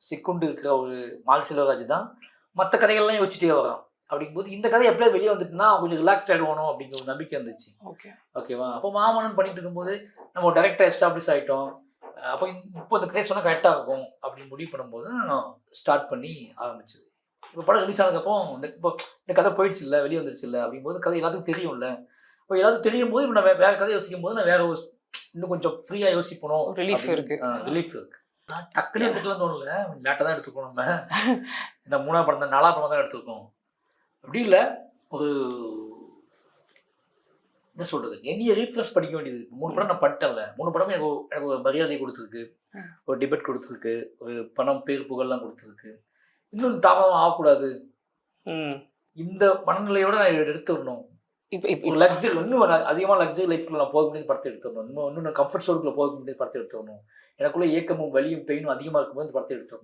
சிக்குண்டு இருக்கிற ஒரு மாரி செல்வராஜ் தான் மற்ற கதைகள்லாம் யோசிச்சுட்டே வரான். அப்படிங்கும்போது இந்த கதை எப்படியாவது வெளியே வந்துட்டுனா கொஞ்சம் ரிலாக்ஸ்ட் ஆகிடுவானோ அப்படிங்கிற ஒரு நம்பிக்கை இருந்துச்சு. ஓகேவா? அப்போ மாமன்னன் பண்ணிட்டு இருக்கும்போது நம்ம ஒரு டைரக்டர் எஸ்டாப்ளிஷ் ஆகிட்டோம். அப்போ இப்போ இந்த கதை சொன்னால் கரெக்டாக இருக்கும் அப்படின்னு முடிவு பண்ணும்போது நான் ஸ்டார்ட் பண்ணி ஆரம்பிச்சது. இப்போ படம் ரிலீஸ் ஆனதுக்கப்புறம் இப்போ இந்த கதை போயிடுச்சு இல்லை, வெளியே வந்துருச்சு இல்லை அப்படிங்கும்போது கதை எல்லாத்துக்கும் தெரியும்ல. இப்போ எல்லாத்துக்கும் தெரியும் போது இப்போ நான் வேற கதை யோசிக்கும் போது நான் வேற ஒரு இன்னும் கொஞ்சம் ஃப்ரீயாக யோசிப்பணும். ரிலீஃப் இருக்கு. ரிலீஃப் இருக்கு. டக்குனு எடுத்துக்கலாம் தோணல. லேட்டாக தான் எடுத்துக்கணும். நம்ம இந்த 3ஆம் படம் தான் 4ஆம் படம் தான் எடுத்துருக்கோம். அப்படி இல்லை, ஒரு என்ன சொல்கிறது, நிறைய ரீஃப்ரெஷ் படிக்க வேண்டியது. 3 படம் நான் பண்ணிட்டேன்ல. 3 படமே எனக்கு ஒரு மரியாதை கொடுத்துருக்கு, ஒரு டிபேட் கொடுத்துருக்கு, ஒரு பணம் பேர் புகழ்லாம் கொடுத்துருக்கு. இன்னும் தாமதம் ஆகக்கூடாது. இந்த மனநிலையோட நான் எடுத்துடணும். இப்போ லக்ஸரி இன்னும் அதிகமாக லக்ஸரி லைஃப்ல நான் போக முடியாது படத்தை எடுத்துடணும். இன்னும் கம்ஃபர்ட் சோனுக்குள்ள போக முடியாது படத்தை எடுத்துடணும். எனக்குள்ள ஏக்கமும் வலியும் பெயினும் அதிகமாக இருக்கும்போது இந்த படத்தை எடுத்துடணும்.